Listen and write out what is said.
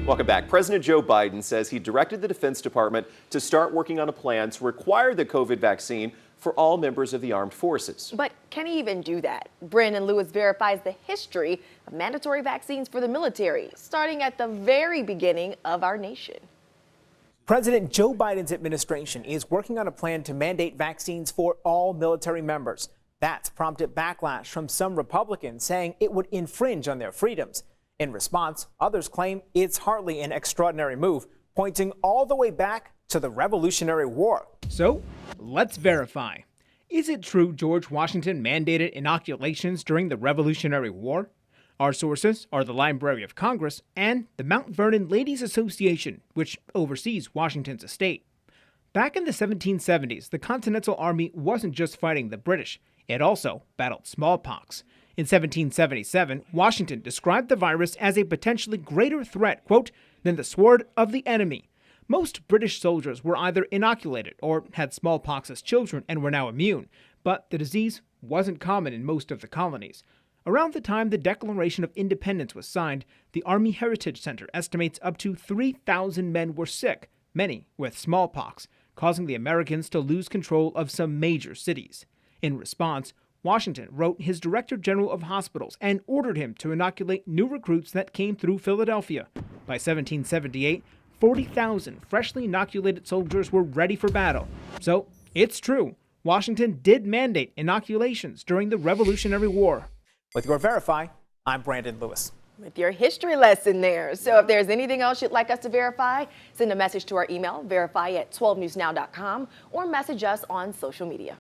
Welcome back. President Joe Biden says he directed the Defense Department to start working on a plan to require the COVID vaccine for all members of the armed forces. But can he even do that? Brandon Lewis verifies the history of mandatory vaccines for the military, starting at the very beginning of our nation. President Joe Biden's administration is working on a plan to mandate vaccines for all military members. That's prompted backlash from some Republicans saying it would infringe on their freedoms. In response, others claim it's hardly an extraordinary move, pointing all the way back to the Revolutionary War. So, let's verify. Is it true George Washington mandated inoculations during the Revolutionary War? Our sources are the Library of Congress and the Mount Vernon Ladies Association, which oversees Washington's estate. Back in the 1770s, the Continental Army wasn't just fighting the British, it also battled smallpox. In 1777, Washington described the virus as a potentially greater threat, quote, than the sword of the enemy. Most British soldiers were either inoculated or had smallpox as children and were now immune, but the disease wasn't common in most of the colonies. Around the time the Declaration of Independence was signed, the Army Heritage Center estimates up to 3,000 men were sick, many with smallpox, causing the Americans to lose control of some major cities. In response, Washington wrote his Director General of Hospitals and ordered him to inoculate new recruits that came through Philadelphia. By 1778, 40,000 freshly inoculated soldiers were ready for battle. So, it's true, Washington did mandate inoculations during the Revolutionary War. With your Verify, I'm Brandon Lewis. With your history lesson there. So if there's anything else you'd like us to verify, send a message to our email, verify@12newsnow.com, or message us on social media.